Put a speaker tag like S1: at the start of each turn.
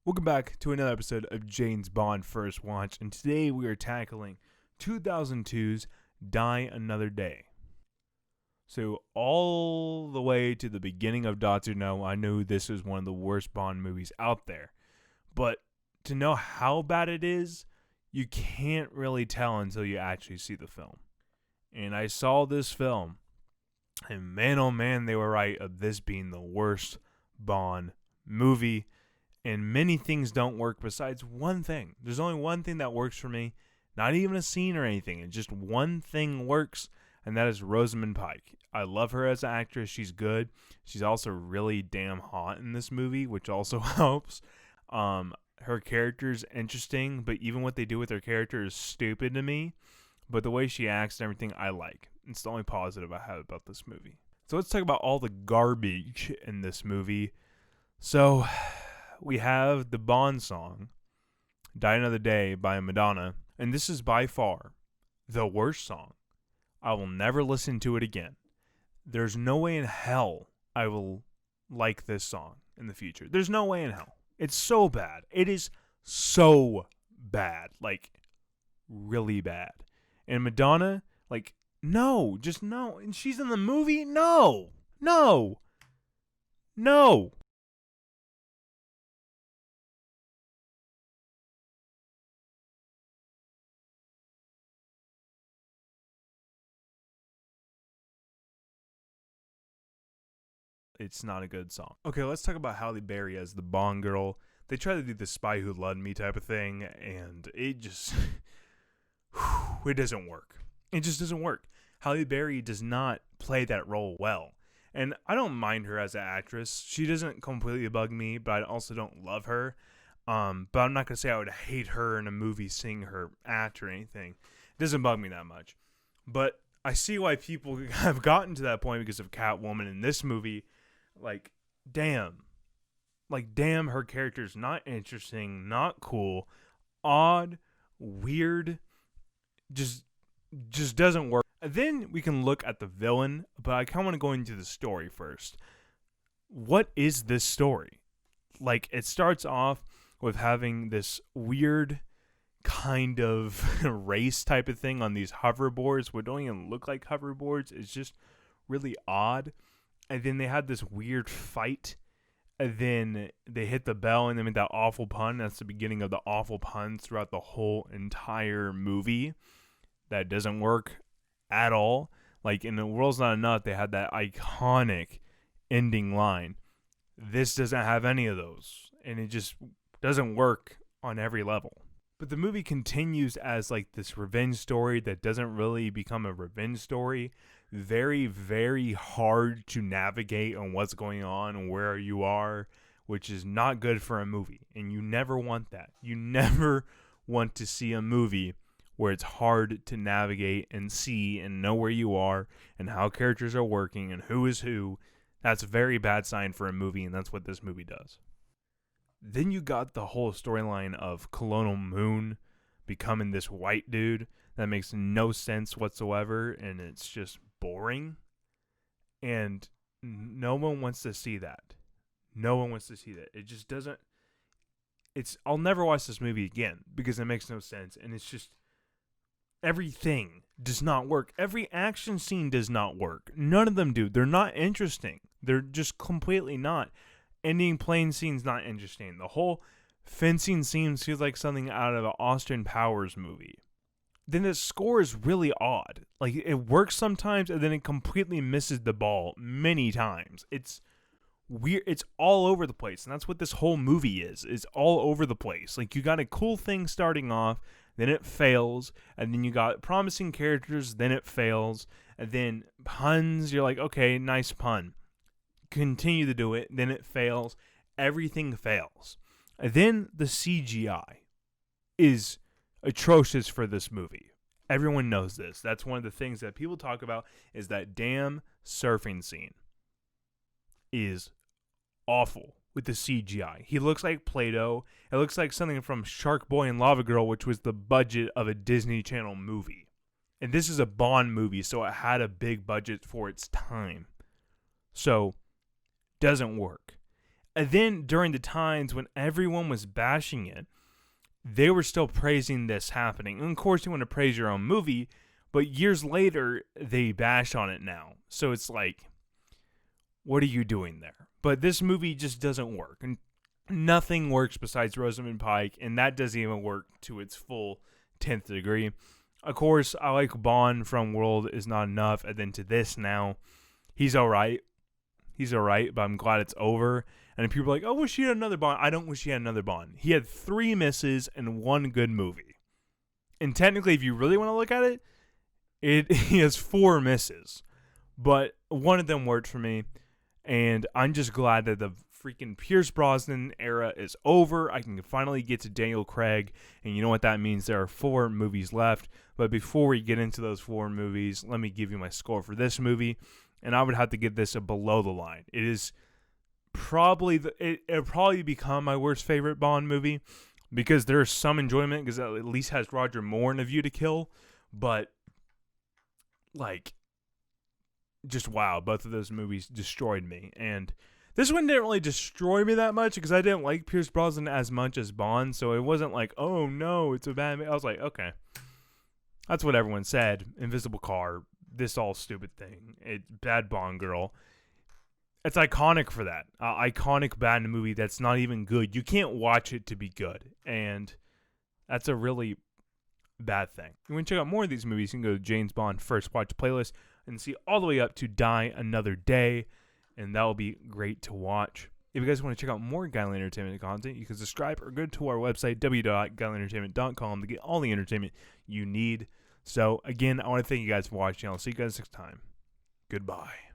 S1: Welcome back to another episode of James Bond First Watch, and today we are tackling 2002's Die Another Day. So all the way to the beginning of Doctor No, I knew this was one of the worst Bond movies out there. But to know how bad it is, you can't really tell until you actually see the film. And I saw this film, and man oh man, they were right of this being the worst Bond movie. And many things don't work besides one thing. There's only one thing that works for me. Not even a scene or anything. It's just one thing works, and that is Rosamund Pike. I love her as an actress. She's good. She's also really damn hot in this movie, which also helps. Her character's interesting, but even what they do with her character is stupid to me. But the way she acts and everything, I like. It's the only positive I have about this movie. So let's talk about all the garbage in this movie. So we have the Bond song, Die Another Day by Madonna, and this is by far the worst song. I will never listen to it again. There's no way in hell I will like this song in the future. There's no way in hell. It's so bad. It is so bad. Like, really bad. And Madonna, like, no, just no. And she's in the movie? No. No. No. It's not a good song. Okay, let's talk about Halle Berry as the Bond girl. They try to do the Spy Who Loved Me type of thing, and it just, it doesn't work. It just doesn't work. Halle Berry does not play that role well. And I don't mind her as an actress. She doesn't completely bug me, but I also don't love her. But I'm not going to say I would hate her in a movie seeing her act or anything. It doesn't bug me that much. But I see why people have gotten to that point because of Catwoman in this movie. Like, damn, her character's not interesting, not cool, odd, weird, just doesn't work. And then we can look at the villain, but I kind of want to go into the story first. What is this story? Like, it starts off with having this weird kind of race type of thing on these hoverboards, what don't even look like hoverboards. It's just really odd. And then they had this weird fight. And then they hit the bell and they made that awful pun. That's the beginning of the awful puns throughout the whole entire movie. That doesn't work at all. Like in The World's Not Enough, they had that iconic ending line. This doesn't have any of those. And it just doesn't work on every level. But the movie continues as like this revenge story that doesn't really become a revenge story. Very, very hard to navigate on what's going on and where you are, which is not good for a movie. And you never want that. You never want to see a movie where it's hard to navigate and see and know where you are and how characters are working and who is who. That's a very bad sign for a movie, and that's what this movie does. Then you got the whole storyline of Colonel Moon becoming this white dude that makes no sense whatsoever, and it's just boring. And no one wants to see that. No one wants to see that. It just doesn't. I'll never watch this movie again because it makes no sense, and it's just everything does not work. Every action scene does not work. None of them do. They're not interesting. They're just completely not. Ending plane scene's not interesting. The whole fencing scene feels like something out of an Austin Powers movie. Then the score is really odd. Like, it works sometimes, and then it completely misses the ball many times. It's weird. It's all over the place, and that's what this whole movie is. It's all over the place. Like, you got a cool thing starting off, then it fails, and then you got promising characters, then it fails, and then puns, you're like, okay, nice pun. Continue to do it, then it fails. Everything fails. And then the CGI is atrocious for this movie. Everyone knows this. That's one of the things that people talk about is that damn surfing scene is awful with the CGI. He looks like Play-Doh. It looks like something from Shark Boy and Lava Girl, which was the budget of a Disney Channel movie. And this is a Bond movie, so it had a big budget for its time. So, doesn't work. And then during the times when everyone was bashing it, they were still praising this happening. And of course, you want to praise your own movie, but years later, they bash on it now. So it's like, what are you doing there? But this movie just doesn't work. And nothing works besides Rosamund Pike, and that doesn't even work to its full 10th degree. Of course, I like Bond from World Is Not Enough, and then to this now, he's alright. He's alright, but I'm glad it's over. And if people are like, oh, wish he had another Bond. I don't wish he had another Bond. He had 3 misses and 1 good movie. And technically, if you really want to look at it, he has 4 misses. But one of them worked for me. And I'm just glad that the freaking Pierce Brosnan era is over. I can finally get to Daniel Craig. And you know what that means? There are 4 movies left. But before we get into those 4 movies, let me give you my score for this movie. And I would have to give this a below the line. It is probably it'll probably become my worst favorite Bond movie because there's some enjoyment because it at least has Roger Moore in A View to Kill, but like just wow, both of those movies destroyed me. And this one didn't really destroy me that much because I didn't like Pierce Brosnan as much as Bond, so it wasn't like, oh no, it's a bad movie. I was like, okay, that's what everyone said. Invisible Car, this all stupid thing, bad Bond girl. It's iconic for that. Iconic bad movie that's not even good. You can't watch it to be good. And that's a really bad thing. If you want to check out more of these movies, you can go to James Bond First Watch playlist and see all the way up to Die Another Day. And that will be great to watch. If you guys want to check out more Guideline Entertainment content, you can subscribe or go to our website, www.guidelineentertainment.com, to get all the entertainment you need. So, again, I want to thank you guys for watching. I'll see you guys next time. Goodbye.